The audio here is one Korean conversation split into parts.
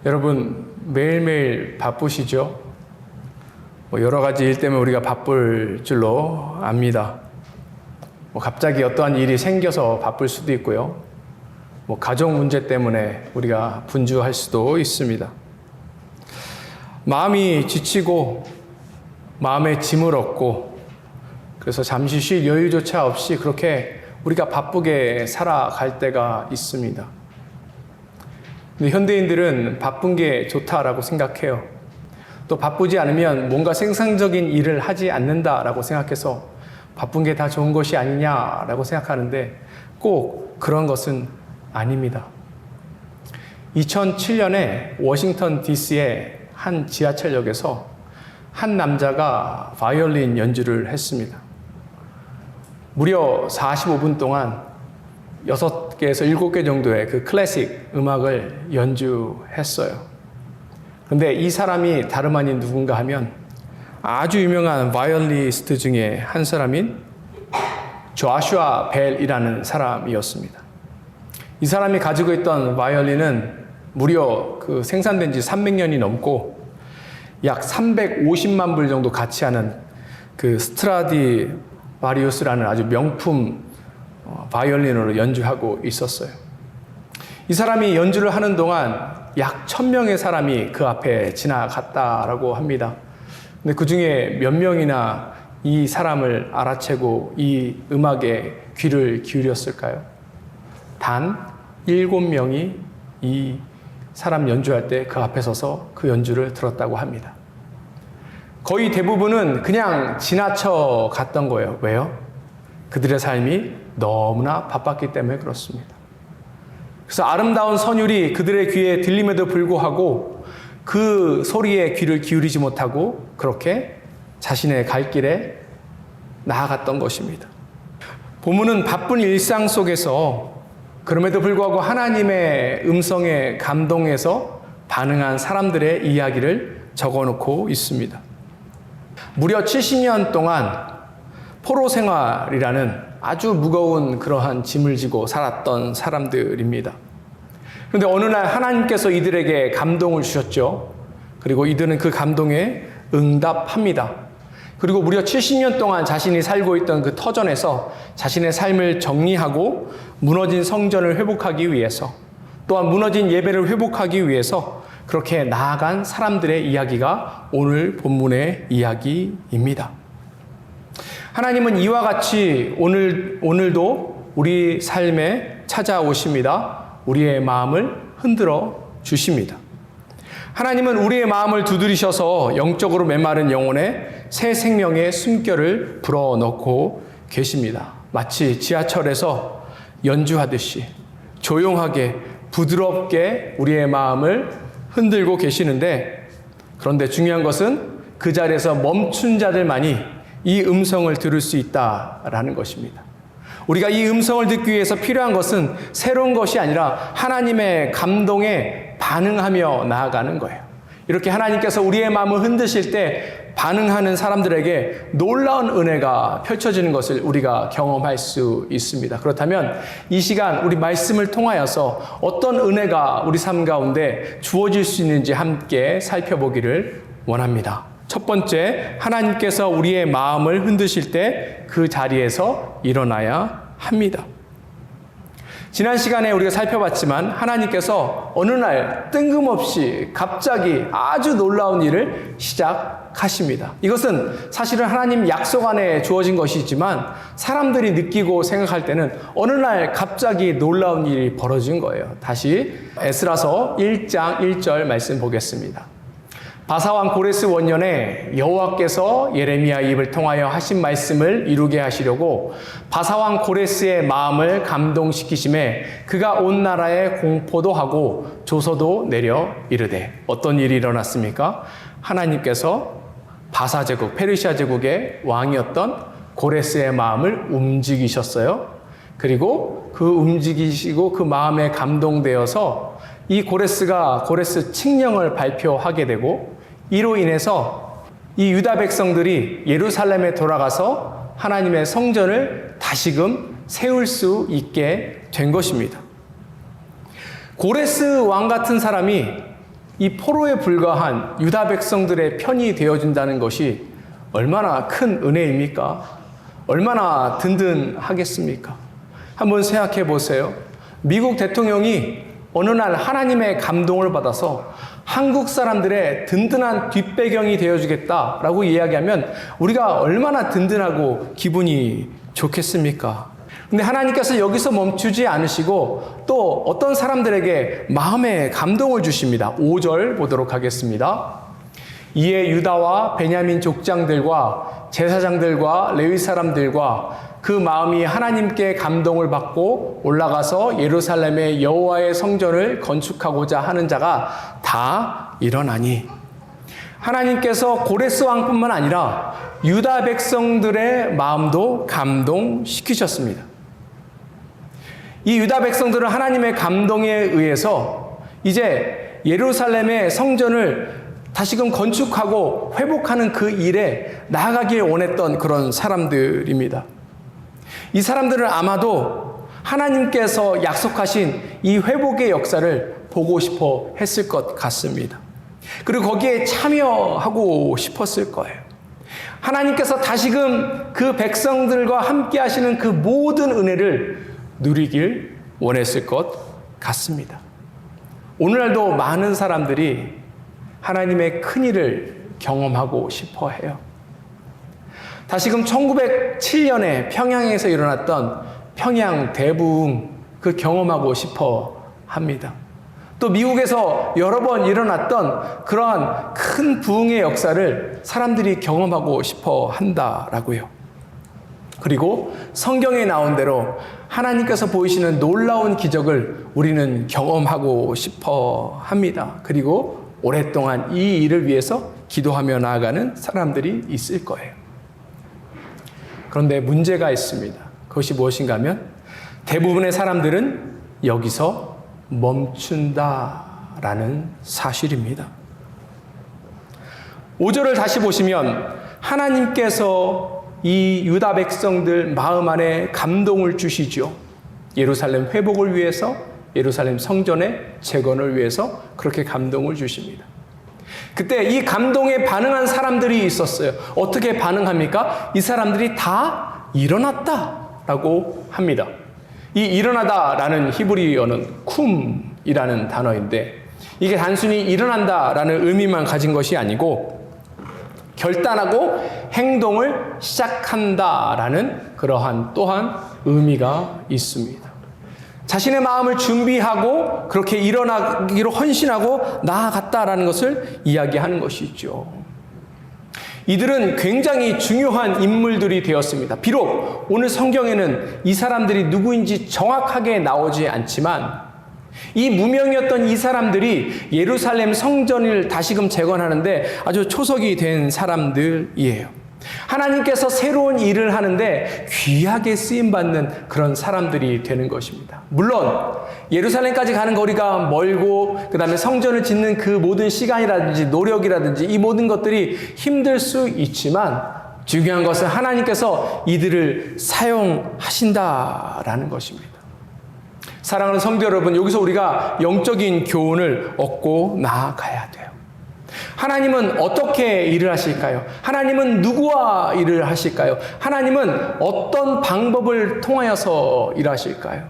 여러분 매일매일 바쁘시죠? 여러 가지 일 때문에 우리가 바쁠 줄로 압니다. 갑자기 어떠한 일이 생겨서 바쁠 수도 있고요. 가족 문제 때문에 우리가 분주할 수도 있습니다. 마음이 지치고 마음에 짐을 얻고 그래서 잠시 쉴 여유조차 없이 그렇게 우리가 바쁘게 살아갈 때가 있습니다. 근데 현대인들은 바쁜 게 좋다라고 생각해요. 또 바쁘지 않으면 뭔가 생산적인 일을 하지 않는다라고 생각해서 바쁜 게 다 좋은 것이 아니냐라고 생각하는데 꼭 그런 것은 아닙니다. 2007년에 워싱턴 DC의 한 지하철역에서 한 남자가 바이올린 연주를 했습니다. 무려 45분 동안 6개에서 7개 정도의 그 클래식 음악을 연주했어요. 그런데 이 사람이 다름 아닌 누군가 하면 아주 유명한 바이올리니스트 중에 한 사람인 조슈아 벨이라는 사람이었습니다. 이 사람이 가지고 있던 바이올린은 무려 그 생산된 지 300년이 넘고 약 350만 불 정도 가치하는 그 스트라디바리우스라는 아주 명품 바이올린으로 연주하고 있었어요. 이 사람이 연주를 하는 동안 약 1000명의 사람이 그 앞에 지나갔다라고 합니다. 근데 그 중에 몇 명이나 이 사람을 알아채고 이 음악에 귀를 기울였을까요? 단 7명이 이 사람 연주할 때 그 앞에 서서 그 연주를 들었다고 합니다. 거의 대부분은 그냥 지나쳐 갔던 거예요. 왜요? 그들의 삶이 너무나 바빴기 때문에 그렇습니다. 그래서 아름다운 선율이 그들의 귀에 들림에도 불구하고 그 소리에 귀를 기울이지 못하고 그렇게 자신의 갈 길에 나아갔던 것입니다. 본문은 바쁜 일상 속에서 그럼에도 불구하고 하나님의 음성에 감동해서 반응한 사람들의 이야기를 적어놓고 있습니다. 무려 70년 동안 포로 생활이라는 아주 무거운 그러한 짐을 지고 살았던 사람들입니다. 그런데 어느 날 하나님께서 이들에게 감동을 주셨죠. 그리고 이들은 그 감동에 응답합니다. 그리고 무려 70년 동안 자신이 살고 있던 그 터전에서 자신의 삶을 정리하고 무너진 성전을 회복하기 위해서 또한 무너진 예배를 회복하기 위해서 그렇게 나아간 사람들의 이야기가 오늘 본문의 이야기입니다. 하나님은 이와 같이 오늘도 우리 삶에 찾아오십니다. 우리의 마음을 흔들어 주십니다. 하나님은 우리의 마음을 두드리셔서 영적으로 메마른 영혼에 새 생명의 숨결을 불어넣고 계십니다. 마치 지하철에서 연주하듯이 조용하게 부드럽게 우리의 마음을 흔들고 계시는데, 그런데 중요한 것은 그 자리에서 멈춘 자들만이 이 음성을 들을 수 있다라는 것입니다. 우리가 이 음성을 듣기 위해서 필요한 것은 새로운 것이 아니라 하나님의 감동에 반응하며 나아가는 거예요. 이렇게 하나님께서 우리의 마음을 흔드실 때 반응하는 사람들에게 놀라운 은혜가 펼쳐지는 것을 우리가 경험할 수 있습니다. 그렇다면 이 시간 우리 말씀을 통하여서 어떤 은혜가 우리 삶 가운데 주어질 수 있는지 함께 살펴보기를 원합니다. 첫 번째, 하나님께서 우리의 마음을 흔드실 때 그 자리에서 일어나야 합니다. 지난 시간에 우리가 살펴봤지만 하나님께서 어느 날 뜬금없이 갑자기 아주 놀라운 일을 시작하십니다. 이것은 사실은 하나님 약속 안에 주어진 것이지만 사람들이 느끼고 생각할 때는 어느 날 갑자기 놀라운 일이 벌어진 거예요. 다시 에스라서 1장 1절 말씀 보겠습니다. 바사왕 고레스 원년에 여호와께서 예레미야 입을 통하여 하신 말씀을 이루게 하시려고 바사왕 고레스의 마음을 감동시키심에 그가 온 나라에 공포도 하고 조서도 내려 이르되. 어떤 일이 일어났습니까? 하나님께서 바사 제국, 페르시아 제국의 왕이었던 고레스의 마음을 움직이셨어요. 그리고 그 움직이시고 그 마음에 감동되어서 이 고레스가 고레스 칙령을 발표하게 되고, 이로 인해서 이 유다 백성들이 예루살렘에 돌아가서 하나님의 성전을 다시금 세울 수 있게 된 것입니다. 고레스 왕 같은 사람이 이 포로에 불과한 유다 백성들의 편이 되어준다는 것이 얼마나 큰 은혜입니까? 얼마나 든든하겠습니까? 한번 생각해 보세요. 미국 대통령이 어느 날 하나님의 감동을 받아서 한국 사람들의 든든한 뒷배경이 되어주겠다라고 이야기하면 우리가 얼마나 든든하고 기분이 좋겠습니까? 근데 하나님께서 여기서 멈추지 않으시고 또 어떤 사람들에게 마음의 감동을 주십니다. 5절 보도록 하겠습니다. 이에 유다와 베냐민 족장들과 제사장들과 레위 사람들과 그 마음이 하나님께 감동을 받고 올라가서 예루살렘의 여호와의 성전을 건축하고자 하는 자가 다 일어나니, 하나님께서 고레스 왕뿐만 아니라 유다 백성들의 마음도 감동시키셨습니다. 이 유다 백성들은 하나님의 감동에 의해서 이제 예루살렘의 성전을 다시금 건축하고 회복하는 그 일에 나아가길 원했던 그런 사람들입니다. 이 사람들은 아마도 하나님께서 약속하신 이 회복의 역사를 보고 싶어 했을 것 같습니다. 그리고 거기에 참여하고 싶었을 거예요. 하나님께서 다시금 그 백성들과 함께 하시는 그 모든 은혜를 누리길 원했을 것 같습니다. 오늘날도 많은 사람들이 하나님의 큰일을 경험하고 싶어 해요. 다시금 1907년에 평양에서 일어났던 평양 대부흥 그 경험하고 싶어 합니다. 또 미국에서 여러 번 일어났던 그러한 큰 부흥의 역사를 사람들이 경험하고 싶어 한다라고요. 그리고 성경에 나온 대로 하나님께서 보이시는 놀라운 기적을 우리는 경험하고 싶어 합니다. 그리고 오랫동안 이 일을 위해서 기도하며 나아가는 사람들이 있을 거예요. 그런데 문제가 있습니다. 그것이 무엇인가 하면 대부분의 사람들은 여기서 멈춘다라는 사실입니다. 5절을 다시 보시면 하나님께서 이 유다 백성들 마음 안에 감동을 주시죠. 예루살렘 회복을 위해서, 예루살렘 성전의 재건을 위해서 그렇게 감동을 주십니다. 그때 이 감동에 반응한 사람들이 있었어요. 어떻게 반응합니까? 이 사람들이 다 일어났다라고 합니다. 이 일어나다라는 히브리어는 쿰이라는 단어인데 이게 단순히 일어난다라는 의미만 가진 것이 아니고 결단하고 행동을 시작한다라는 그러한 또한 의미가 있습니다. 자신의 마음을 준비하고 그렇게 일어나기로 헌신하고 나아갔다라는 것을 이야기하는 것이죠. 이들은 굉장히 중요한 인물들이 되었습니다. 비록 오늘 성경에는 이 사람들이 누구인지 정확하게 나오지 않지만 이 무명이었던 이 사람들이 예루살렘 성전을 다시금 재건하는데 아주 초석이 된 사람들이에요. 하나님께서 새로운 일을 하는데 귀하게 쓰임받는 그런 사람들이 되는 것입니다. 물론 예루살렘까지 가는 거리가 멀고 그 다음에 성전을 짓는 그 모든 시간이라든지 노력이라든지 이 모든 것들이 힘들 수 있지만 중요한 것은 하나님께서 이들을 사용하신다라는 것입니다. 사랑하는 성도 여러분, 여기서 우리가 영적인 교훈을 얻고 나아가야 돼요. 하나님은 어떻게 일을 하실까요? 하나님은 누구와 일을 하실까요? 하나님은 어떤 방법을 통하여서 일하실까요?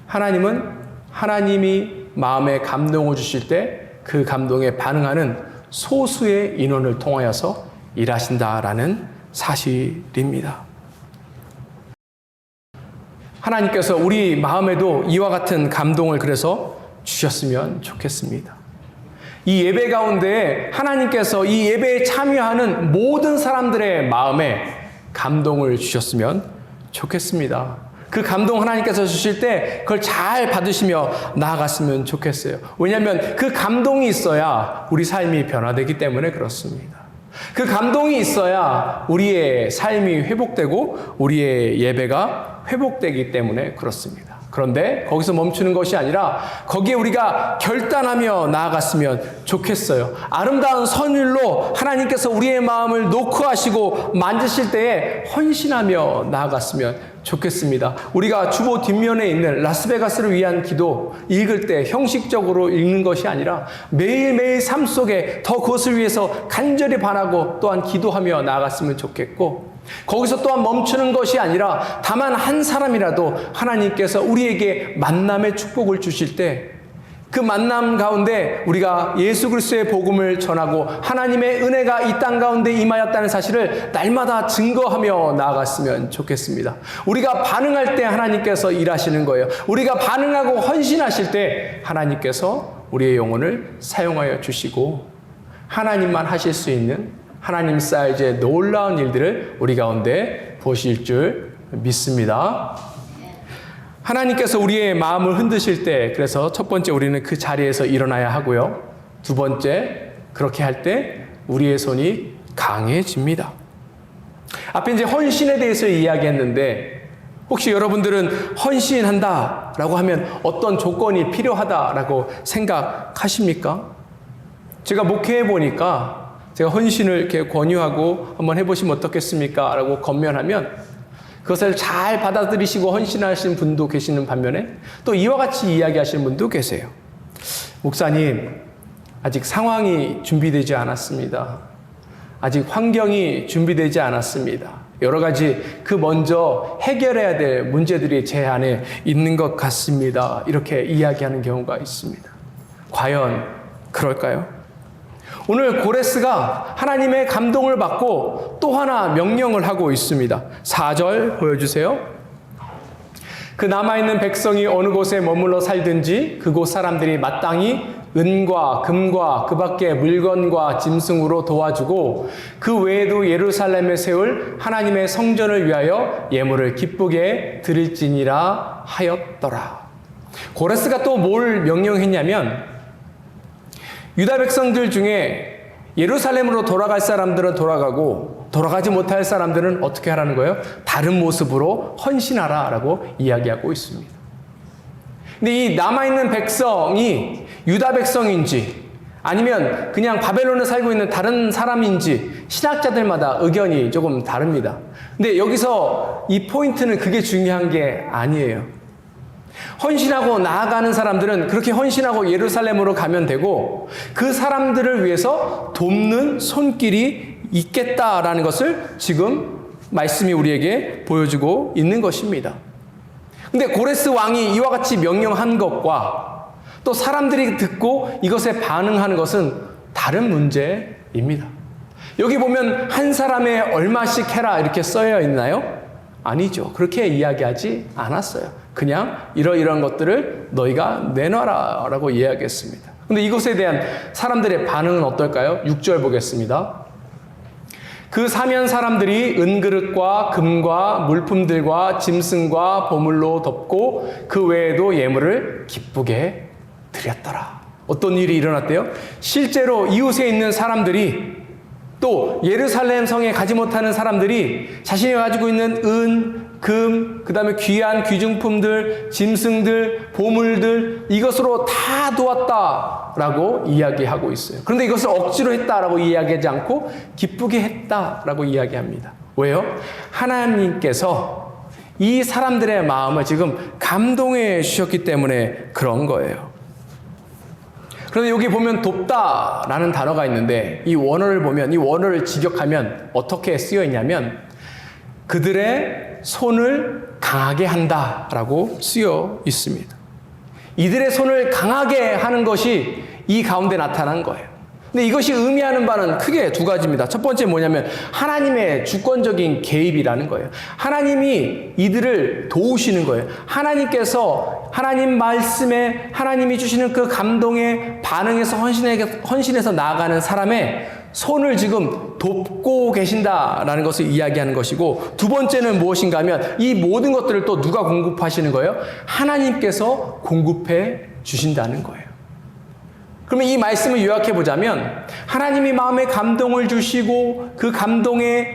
하나님은 하나님이 마음에 감동을 주실 때 그 감동에 반응하는 소수의 인원을 통하여서 일하신다라는 사실입니다. 하나님께서 우리 마음에도 이와 같은 감동을 그래서 주셨으면 좋겠습니다. 이 예배 가운데 하나님께서 이 예배에 참여하는 모든 사람들의 마음에 감동을 주셨으면 좋겠습니다. 그 감동 하나님께서 주실 때 그걸 잘 받으시며 나아갔으면 좋겠어요. 왜냐하면 그 감동이 있어야 우리 삶이 변화되기 때문에 그렇습니다. 그 감동이 있어야 우리의 삶이 회복되고 우리의 예배가 회복되기 때문에 그렇습니다. 그런데 거기서 멈추는 것이 아니라 거기에 우리가 결단하며 나아갔으면 좋겠어요. 아름다운 선율로 하나님께서 우리의 마음을 노크하시고 만지실 때에 헌신하며 나아갔으면 좋겠습니다. 우리가 주보 뒷면에 있는 라스베가스를 위한 기도 읽을 때 형식적으로 읽는 것이 아니라 매일매일 삶 속에 더 그것을 위해서 간절히 바라고 또한 기도하며 나아갔으면 좋겠고, 거기서 또한 멈추는 것이 아니라 다만 한 사람이라도 하나님께서 우리에게 만남의 축복을 주실 때 그 만남 가운데 우리가 예수 그리스도의 복음을 전하고 하나님의 은혜가 이 땅 가운데 임하였다는 사실을 날마다 증거하며 나아갔으면 좋겠습니다. 우리가 반응할 때 하나님께서 일하시는 거예요. 우리가 반응하고 헌신하실 때 하나님께서 우리의 영혼을 사용하여 주시고 하나님만 하실 수 있는 하나님 사이즈의 놀라운 일들을 우리 가운데 보실 줄 믿습니다. 하나님께서 우리의 마음을 흔드실 때, 그래서 첫 번째 우리는 그 자리에서 일어나야 하고요. 두 번째, 그렇게 할 때 우리의 손이 강해집니다. 앞에 이제 헌신에 대해서 이야기했는데, 혹시 여러분들은 헌신한다라고 하면 어떤 조건이 필요하다라고 생각하십니까? 제가 목회해 보니까 제가 헌신을 이렇게 권유하고 한번 해보시면 어떻겠습니까? 라고 권면하면 그것을 잘 받아들이시고 헌신하시는 분도 계시는 반면에 또 이와 같이 이야기하시는 분도 계세요. 목사님, 아직 상황이 준비되지 않았습니다. 아직 환경이 준비되지 않았습니다. 여러 가지 그 먼저 해결해야 될 문제들이 제 안에 있는 것 같습니다. 이렇게 이야기하는 경우가 있습니다. 과연 그럴까요? 오늘 고레스가 하나님의 감동을 받고 또 하나 명령을 하고 있습니다. 4절 보여주세요. 그 남아있는 백성이 어느 곳에 머물러 살든지 그곳 사람들이 마땅히 은과 금과 그 밖의 물건과 짐승으로 도와주고 그 외에도 예루살렘에 세울 하나님의 성전을 위하여 예물을 기쁘게 드릴지니라 하였더라. 고레스가 또 뭘 명령했냐면 유다 백성들 중에 예루살렘으로 돌아갈 사람들은 돌아가고 돌아가지 못할 사람들은 어떻게 하라는 거예요? 다른 모습으로 헌신하라라고 이야기하고 있습니다. 근데 이 남아있는 백성이 유다 백성인지 아니면 그냥 바벨론에 살고 있는 다른 사람인지 신학자들마다 의견이 조금 다릅니다. 근데 여기서 이 포인트는 그게 중요한 게 아니에요. 헌신하고 나아가는 사람들은 그렇게 헌신하고 예루살렘으로 가면 되고 그 사람들을 위해서 돕는 손길이 있겠다라는 것을 지금 말씀이 우리에게 보여주고 있는 것입니다. 근데 고레스 왕이 이와 같이 명령한 것과 또 사람들이 듣고 이것에 반응하는 것은 다른 문제입니다. 여기 보면 한 사람에 얼마씩 해라 이렇게 써여 있나요? 아니죠. 그렇게 이야기하지 않았어요. 그냥 이러이러한 것들을 너희가 내놔라 라고 이야기했습니다. 근데 이것에 대한 사람들의 반응은 어떨까요? 6절 보겠습니다. 그 사면 사람들이 은그릇과 금과 물품들과 짐승과 보물로 덮고 그 외에도 예물을 기쁘게 드렸더라. 어떤 일이 일어났대요? 실제로 이웃에 있는 사람들이 또 예루살렘 성에 가지 못하는 사람들이 자신이 가지고 있는 은, 금, 그 다음에 귀한 귀중품들, 짐승들, 보물들 이것으로 다 도왔다라고 이야기하고 있어요. 그런데 이것을 억지로 했다라고 이야기하지 않고 기쁘게 했다라고 이야기합니다. 왜요? 하나님께서 이 사람들의 마음을 지금 감동해 주셨기 때문에 그런 거예요. 그런데 여기 보면 돕다라는 단어가 있는데 이 원어를 보면 이 원어를 직역하면 어떻게 쓰여 있냐면 그들의 손을 강하게 한다라고 쓰여 있습니다. 이들의 손을 강하게 하는 것이 이 가운데 나타난 거예요. 근데 이것이 의미하는 바는 크게 두 가지입니다. 첫 번째 뭐냐면 하나님의 주권적인 개입이라는 거예요. 하나님이 이들을 도우시는 거예요. 하나님께서 하나님 말씀에 하나님이 주시는 그 감동에 반응해서 헌신해서 나아가는 사람의 손을 지금 돕고 계신다라는 것을 이야기하는 것이고, 두 번째는 무엇인가 하면 이 모든 것들을 또 누가 공급하시는 거예요? 하나님께서 공급해 주신다는 거예요. 그러면 이 말씀을 요약해 보자면 하나님이 마음에 감동을 주시고 그 감동에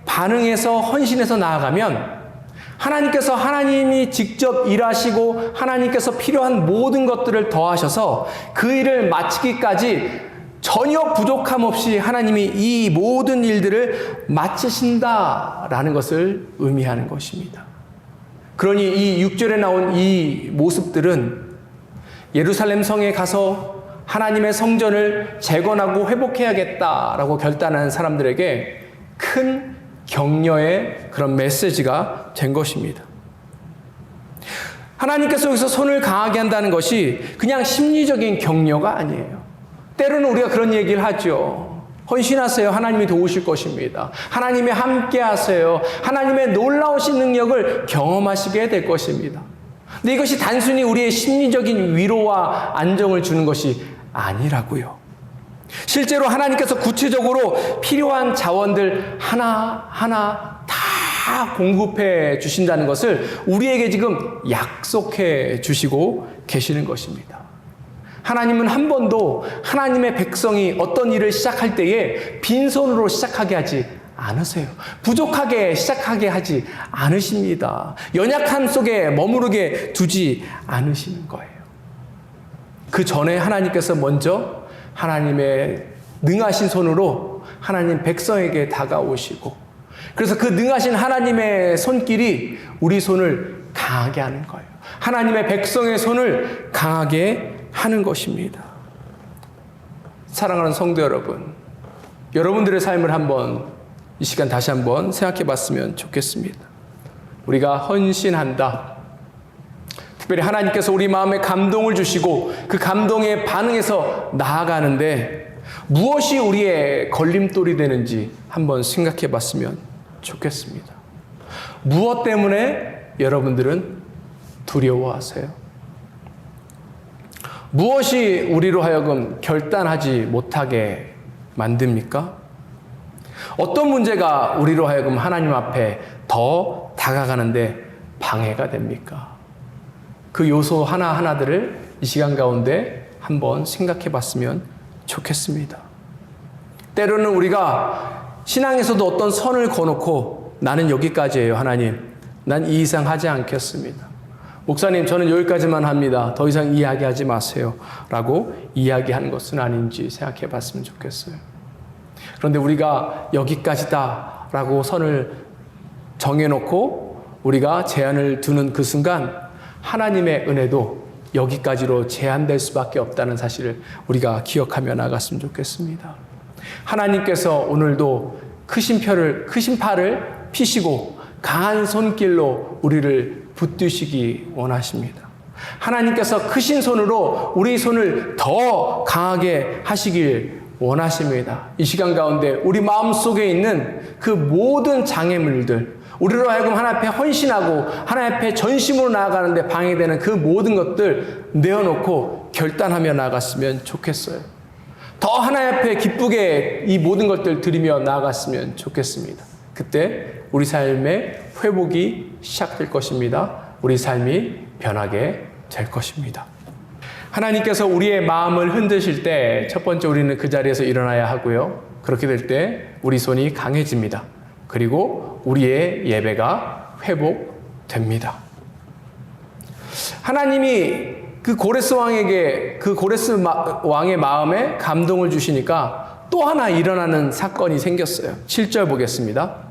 반응해서 헌신해서 나아가면 하나님께서 하나님이 직접 일하시고 하나님께서 필요한 모든 것들을 더하셔서 그 일을 마치기까지 전혀 부족함 없이 하나님이 이 모든 일들을 마치신다라는 것을 의미하는 것입니다. 그러니 이 6절에 나온 이 모습들은 예루살렘 성에 가서 하나님의 성전을 재건하고 회복해야겠다라고 결단한 사람들에게 큰 격려의 그런 메시지가 된 것입니다. 하나님께서 여기서 손을 강하게 한다는 것이 그냥 심리적인 격려가 아니에요. 때로는 우리가 그런 얘기를 하죠. 헌신하세요. 하나님이 도우실 것입니다. 하나님이 함께 하세요. 하나님의 놀라우신 능력을 경험하시게 될 것입니다. 근데 이것이 단순히 우리의 심리적인 위로와 안정을 주는 것이 아니라고요. 실제로 하나님께서 구체적으로 필요한 자원들 하나하나 다 공급해 주신다는 것을 우리에게 지금 약속해 주시고 계시는 것입니다. 하나님은 한 번도 하나님의 백성이 어떤 일을 시작할 때에 빈손으로 시작하게 하지 않으세요. 부족하게 시작하게 하지 않으십니다. 연약함 속에 머무르게 두지 않으시는 거예요. 그 전에 하나님께서 먼저 하나님의 능하신 손으로 하나님 백성에게 다가오시고, 그래서 그 능하신 하나님의 손길이 우리 손을 강하게 하는 거예요. 하나님의 백성의 손을 강하게 하는 것입니다. 사랑하는 성도 여러분, 여러분들의 삶을 한번 이 시간 다시 한번 생각해 봤으면 좋겠습니다. 우리가 헌신한다. 특별히 하나님께서 우리 마음에 감동을 주시고 그 감동에 반응해서 나아가는데 무엇이 우리의 걸림돌이 되는지 한번 생각해 봤으면 좋겠습니다. 무엇 때문에 여러분들은 두려워하세요? 무엇이 우리로 하여금 결단하지 못하게 만듭니까? 어떤 문제가 우리로 하여금 하나님 앞에 더 다가가는데 방해가 됩니까? 그 요소 하나하나들을 이 시간 가운데 한번 생각해 봤으면 좋겠습니다. 때로는 우리가 신앙에서도 어떤 선을 거놓고 나는 여기까지예요, 하나님. 난 이 이상 하지 않겠습니다. 목사님, 저는 여기까지만 합니다. 더 이상 이야기하지 마세요. 라고 이야기하는 것은 아닌지 생각해 봤으면 좋겠어요. 그런데 우리가 여기까지다 라고 선을 정해놓고 우리가 제한을 두는 그 순간 하나님의 은혜도 여기까지로 제한될 수밖에 없다는 사실을 우리가 기억하며 나갔으면 좋겠습니다. 하나님께서 오늘도 크신 팔을 피시고 강한 손길로 우리를 붙드시기 원하십니다. 하나님께서 크신 손으로 우리 손을 더 강하게 하시길 원하십니다. 이 시간 가운데 우리 마음속에 있는 그 모든 장애물들, 우리로 하여금 하나님 앞에 헌신하고 하나님 앞에 전심으로 나아가는데 방해되는 그 모든 것들 내어놓고 결단하며 나아갔으면 좋겠어요. 더 하나님 앞에 기쁘게 이 모든 것들 드리며 나아갔으면 좋겠습니다. 그때 우리 삶의 회복이 시작될 것입니다. 우리 삶이 변하게 될 것입니다. 하나님께서 우리의 마음을 흔드실 때 첫 번째 우리는 그 자리에서 일어나야 하고요. 그렇게 될 때 우리 손이 강해집니다. 그리고 우리의 예배가 회복됩니다. 하나님이 그 고레스 왕에게 그 고레스 왕의 마음에 감동을 주시니까 또 하나 일어나는 사건이 생겼어요. 7절 보겠습니다.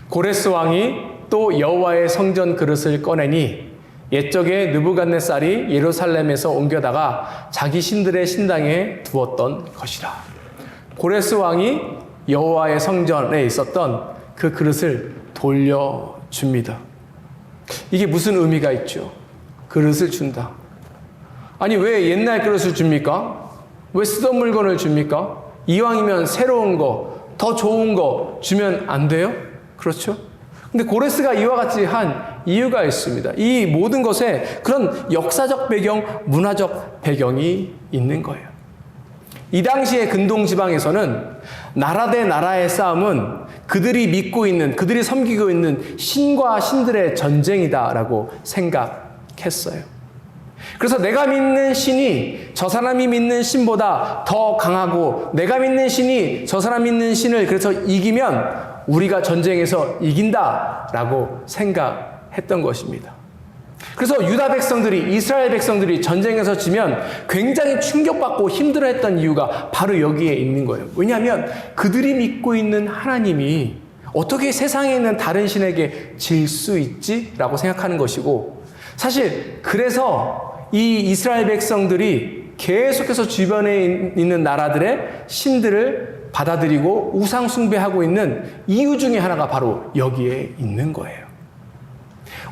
고레스 왕이 또 여호와의 성전 그릇을 꺼내니 옛적에 느부갓네살이 예루살렘에서 옮겨다가 자기 신들의 신당에 두었던 것이라. 고레스 왕이 여호와의 성전에 있었던 그 그릇을 돌려줍니다. 이게 무슨 의미가 있죠? 그릇을 준다. 아니, 왜 옛날 그릇을 줍니까? 왜 쓰던 물건을 줍니까? 이왕이면 새로운 거, 더 좋은 거 주면 안 돼요? 그렇죠? 근데 고레스가 이와 같이 한 이유가 있습니다. 이 모든 것에 그런 역사적 배경, 문화적 배경이 있는 거예요. 이 당시의 근동지방에서는 나라 대 나라의 싸움은 그들이 믿고 있는, 그들이 섬기고 있는 신과 신들의 전쟁이다라고 생각했어요. 그래서 내가 믿는 신이 저 사람이 믿는 신보다 더 강하고, 내가 믿는 신이 저 사람 믿는 신을 그래서 이기면 우리가 전쟁에서 이긴다라고 생각했던 것입니다. 그래서 유다 백성들이, 이스라엘 백성들이 전쟁에서 지면 굉장히 충격받고 힘들어했던 이유가 바로 여기에 있는 거예요. 왜냐하면 그들이 믿고 있는 하나님이 어떻게 세상에 있는 다른 신에게 질 수 있지? 라고 생각하는 것이고, 사실 그래서 이 이스라엘 백성들이 계속해서 주변에 있는 나라들의 신들을 받아들이고 우상 숭배하고 있는 이유 중에 하나가 바로 여기에 있는 거예요.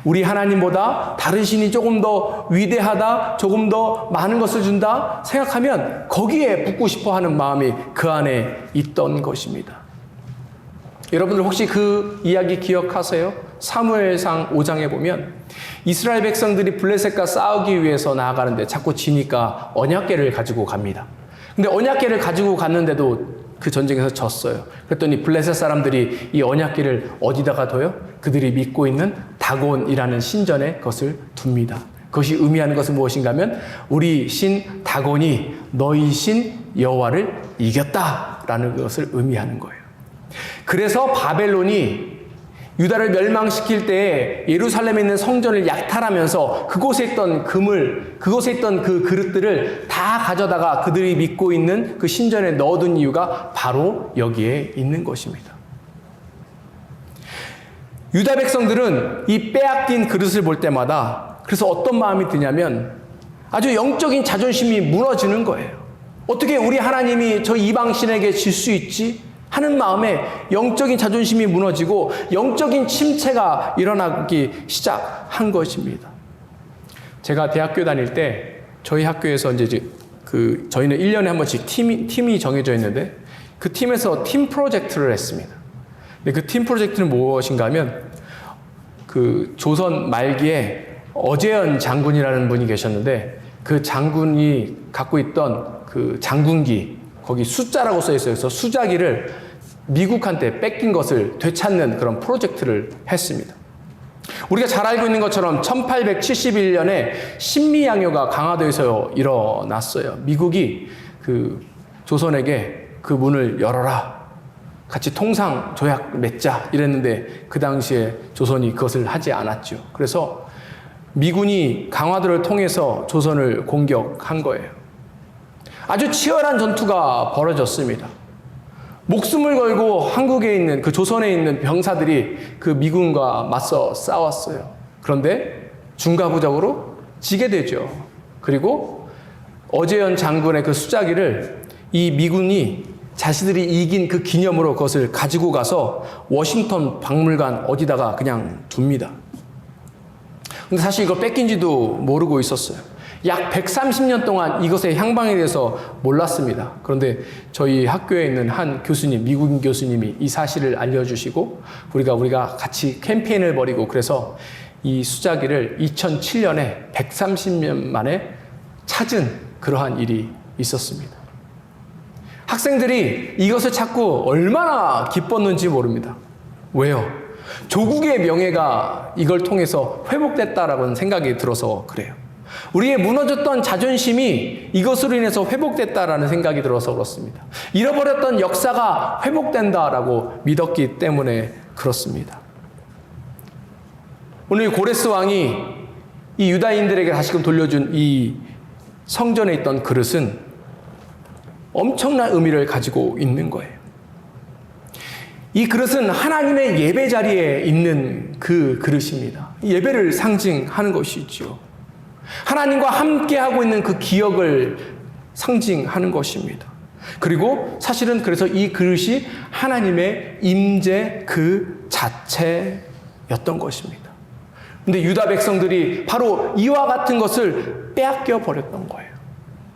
우리 하나님보다 다른 신이 조금 더 위대하다, 조금 더 많은 것을 준다 생각하면 거기에 붙고 싶어 하는 마음이 그 안에 있던 것입니다. 여러분들 혹시 그 이야기 기억하세요? 사무엘상 5장에 보면 이스라엘 백성들이 블레셋과 싸우기 위해서 나아가는데 자꾸 지니까 언약궤를 가지고 갑니다. 근데 언약궤를 가지고 갔는데도 그 전쟁에서 졌어요. 그랬더니 블레셋 사람들이 이 언약궤를 어디다가 둬요? 그들이 믿고 있는 다곤이라는 신전에 그것을 둡니다. 그것이 의미하는 것은 무엇인가 하면 우리 신 다곤이 너희 신 여호와를 이겼다라는 것을 의미하는 거예요. 그래서 바벨론이 유다를 멸망시킬 때에 예루살렘에 있는 성전을 약탈하면서 그곳에 있던 그곳에 있던 그 그릇들을 다 가져다가 그들이 믿고 있는 그 신전에 넣어둔 이유가 바로 여기에 있는 것입니다. 유다 백성들은 이 빼앗긴 그릇을 볼 때마다 그래서 어떤 마음이 드냐면 아주 영적인 자존심이 무너지는 거예요. 어떻게 우리 하나님이 저 이방신에게 질 수 있지? 하는 마음에 영적인 자존심이 무너지고 영적인 침체가 일어나기 시작한 것입니다. 제가 대학교 다닐 때 저희 학교에서 이제 저희는 1년에 한 번씩 팀이 정해져 있는데 그 팀에서 팀 프로젝트를 했습니다. 근데 그 팀 프로젝트는 무엇인가 하면 그 조선 말기에 어제연 장군이라는 분이 계셨는데 그 장군이 갖고 있던 그 장군기 거기 숫자라고 써 있어요. 그래서 수자기를 미국한테 뺏긴 것을 되찾는 그런 프로젝트를 했습니다. 우리가 잘 알고 있는 것처럼 1871년에 신미양요가 강화도에서 일어났어요. 미국이 그 조선에게 그 문을 열어라. 같이 통상 조약 맺자 이랬는데 그 당시에 조선이 그것을 하지 않았죠. 그래서 미군이 강화도를 통해서 조선을 공격한 거예요. 아주 치열한 전투가 벌어졌습니다. 목숨을 걸고 한국에 있는 그 조선에 있는 병사들이 그 미군과 맞서 싸웠어요. 그런데 중가부적으로 지게 되죠. 그리고 어제연 장군의 그 수자기를 이 미군이 자신들이 이긴 그 기념으로 그것을 가지고 가서 워싱턴 박물관 어디다가 그냥 둡니다. 근데 사실 이걸 뺏긴지도 모르고 있었어요. 약 130년 동안 이것의 향방에 대해서 몰랐습니다. 그런데 저희 학교에 있는 한 교수님, 미국인 교수님이 이 사실을 알려주시고 우리가 같이 캠페인을 벌이고 그래서 이 수자기를 2007년에 130년 만에 찾은 그러한 일이 있었습니다. 학생들이 이것을 찾고 얼마나 기뻤는지 모릅니다. 왜요? 조국의 명예가 이걸 통해서 회복됐다라는 생각이 들어서 그래요. 우리의 무너졌던 자존심이 이것으로 인해서 회복됐다라는 생각이 들어서 그렇습니다. 잃어버렸던 역사가 회복된다라고 믿었기 때문에 그렇습니다. 오늘 고레스 왕이 이 유다인들에게 다시금 돌려준 이 성전에 있던 그릇은 엄청난 의미를 가지고 있는 거예요. 이 그릇은 하나님의 예배 자리에 있는 그 그릇입니다. 예배를 상징하는 것이죠. 하나님과 함께하고 있는 그 기억을 상징하는 것입니다. 그리고 사실은 그래서 이 그릇이 하나님의 임재 그 자체였던 것입니다. 근데 유다 백성들이 바로 이와 같은 것을 빼앗겨 버렸던 거예요.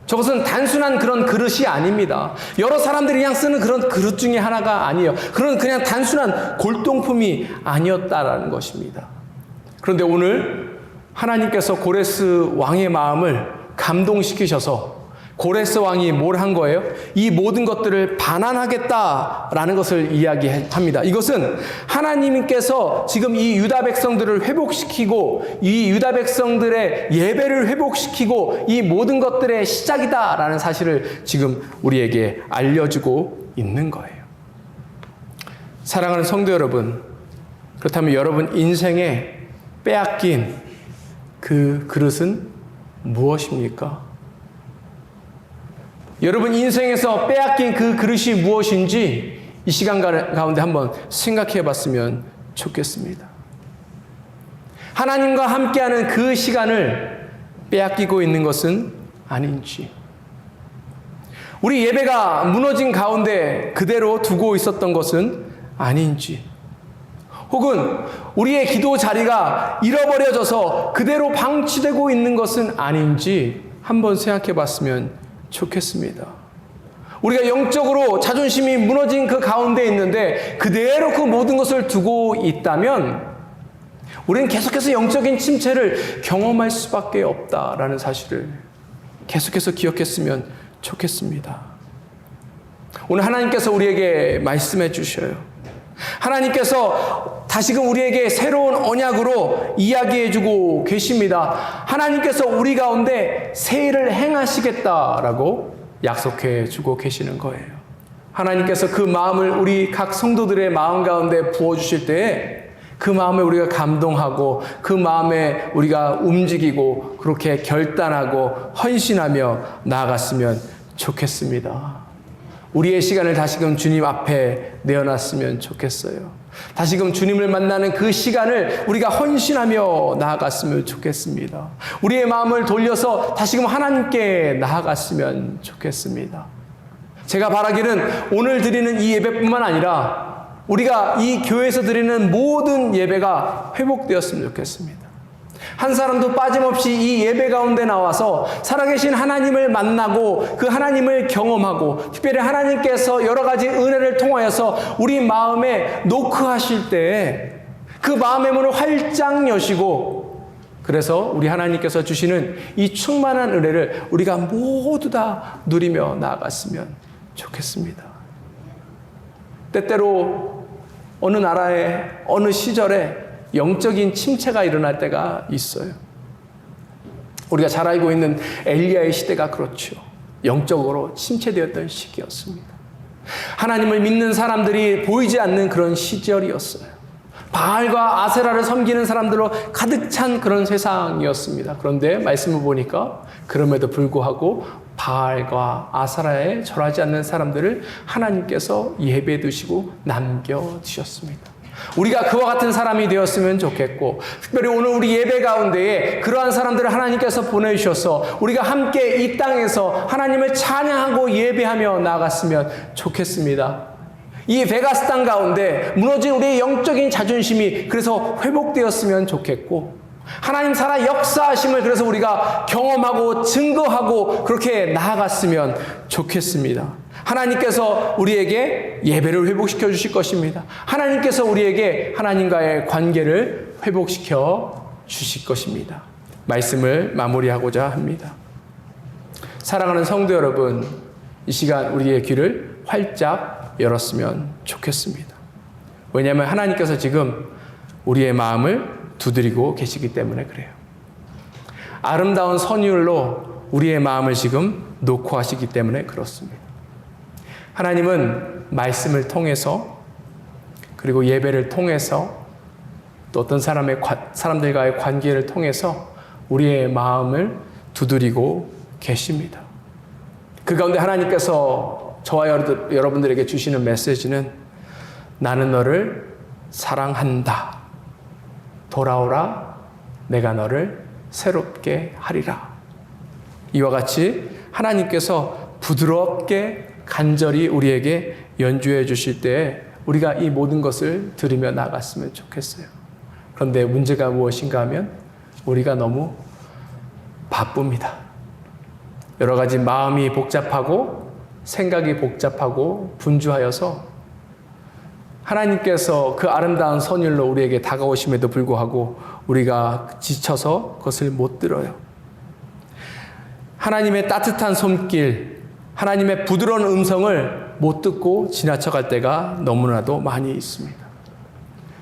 저것은 단순한 그런 그릇이 아닙니다. 여러 사람들이 그냥 쓰는 그런 그릇 중에 하나가 아니에요. 그냥 단순한 골동품이 아니었다라는 것입니다. 그런데 오늘 하나님께서 고레스 왕의 마음을 감동시키셔서 고레스 왕이 뭘 한 거예요? 이 모든 것들을 반환하겠다라는 것을 이야기합니다. 이것은 하나님께서 지금 이 유다 백성들을 회복시키고 이 유다 백성들의 예배를 회복시키고 이 모든 것들의 시작이다라는 사실을 지금 우리에게 알려주고 있는 거예요. 사랑하는 성도 여러분, 그렇다면 여러분 인생에 빼앗긴 그 그릇은 무엇입니까? 여러분 인생에서 빼앗긴 그 그릇이 무엇인지 이 시간 가운데 한번 생각해 봤으면 좋겠습니다. 하나님과 함께하는 그 시간을 빼앗기고 있는 것은 아닌지, 우리 예배가 무너진 가운데 그대로 두고 있었던 것은 아닌지, 혹은 우리의 기도 자리가 잃어버려져서 그대로 방치되고 있는 것은 아닌지 한번 생각해 봤으면 좋겠습니다. 우리가 영적으로 자존심이 무너진 그 가운데 있는데 그대로 그 모든 것을 두고 있다면 우리는 계속해서 영적인 침체를 경험할 수밖에 없다라는 사실을 계속해서 기억했으면 좋겠습니다. 오늘 하나님께서 우리에게 말씀해 주셔요. 하나님께서 다시금 우리에게 새로운 언약으로 이야기해 주고 계십니다. 하나님께서 우리 가운데 새 일을 행하시겠다라고 약속해 주고 계시는 거예요. 하나님께서 그 마음을 우리 각 성도들의 마음 가운데 부어주실 때에 그 마음에 우리가 감동하고 그 마음에 우리가 움직이고 그렇게 결단하고 헌신하며 나아갔으면 좋겠습니다. 우리의 시간을 다시금 주님 앞에 내어놨으면 좋겠어요. 다시금 주님을 만나는 그 시간을 우리가 헌신하며 나아갔으면 좋겠습니다. 우리의 마음을 돌려서 다시금 하나님께 나아갔으면 좋겠습니다. 제가 바라기는 오늘 드리는 이 예배뿐만 아니라 우리가 이 교회에서 드리는 모든 예배가 회복되었으면 좋겠습니다. 한 사람도 빠짐없이 이 예배 가운데 나와서 살아계신 하나님을 만나고 그 하나님을 경험하고 특별히 하나님께서 여러 가지 은혜를 통하여서 우리 마음에 노크하실 때에 그 마음의 문을 활짝 여시고 그래서 우리 하나님께서 주시는 이 충만한 은혜를 우리가 모두 다 누리며 나아갔으면 좋겠습니다. 때때로 어느 나라에 어느 시절에 영적인 침체가 일어날 때가 있어요. 우리가 잘 알고 있는 엘리야의 시대가 그렇죠. 영적으로 침체되었던 시기였습니다. 하나님을 믿는 사람들이 보이지 않는 그런 시절이었어요. 바알과 아세라를 섬기는 사람들로 가득 찬 그런 세상이었습니다. 그런데 말씀을 보니까 그럼에도 불구하고 바알과 아세라에 절하지 않는 사람들을 하나님께서 예배해 두시고 남겨두셨습니다. 우리가 그와 같은 사람이 되었으면 좋겠고 특별히 오늘 우리 예배 가운데에 그러한 사람들을 하나님께서 보내주셔서 우리가 함께 이 땅에서 하나님을 찬양하고 예배하며 나아갔으면 좋겠습니다. 이 베가스 땅 가운데 무너진 우리의 영적인 자존심이 그래서 회복되었으면 좋겠고 하나님 살아 역사하심을 그래서 우리가 경험하고 증거하고 그렇게 나아갔으면 좋겠습니다. 하나님께서 우리에게 예배를 회복시켜 주실 것입니다. 하나님께서 우리에게 하나님과의 관계를 회복시켜 주실 것입니다. 말씀을 마무리하고자 합니다. 사랑하는 성도 여러분, 이 시간 우리의 귀를 활짝 열었으면 좋겠습니다. 왜냐하면 하나님께서 지금 우리의 마음을 두드리고 계시기 때문에 그래요. 아름다운 선율로 우리의 마음을 지금 놓고 하시기 때문에 그렇습니다. 하나님은 말씀을 통해서 그리고 예배를 통해서 또 어떤 사람들과의 관계를 통해서 우리의 마음을 두드리고 계십니다. 그 가운데 하나님께서 저와 여러분들에게 주시는 메시지는 나는 너를 사랑한다. 돌아오라. 내가 너를 새롭게 하리라. 이와 같이 하나님께서 부드럽게 간절히 우리에게 연주해 주실 때에 우리가 이 모든 것을 들으며 나갔으면 좋겠어요. 그런데 문제가 무엇인가 하면 우리가 너무 바쁩니다. 여러 가지 마음이 복잡하고 생각이 복잡하고 분주하여서 하나님께서 그 아름다운 선율로 우리에게 다가오심에도 불구하고 우리가 지쳐서 그것을 못 들어요. 하나님의 따뜻한 손길, 하나님의 부드러운 음성을 못 듣고 지나쳐갈 때가 너무나도 많이 있습니다.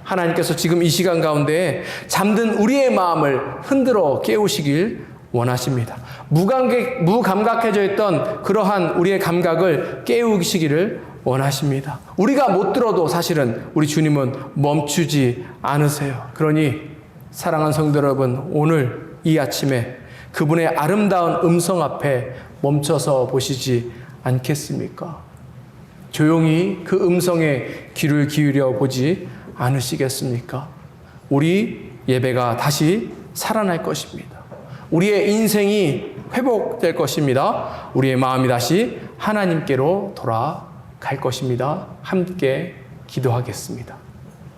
하나님께서 지금 이 시간 가운데 잠든 우리의 마음을 흔들어 깨우시길 원하십니다. 무감각해져 있던 그러한 우리의 감각을 깨우시기를 원하십니다. 우리가 못 들어도 사실은 우리 주님은 멈추지 않으세요. 그러니 사랑하는 성도 여러분, 오늘 이 아침에 그분의 아름다운 음성 앞에 멈춰서 보시지 않겠습니까? 조용히 그 음성에 귀를 기울여 보지 않으시겠습니까? 우리 예배가 다시 살아날 것입니다. 우리의 인생이 회복될 것입니다. 우리의 마음이 다시 하나님께로 돌아갈 것입니다. 함께 기도하겠습니다.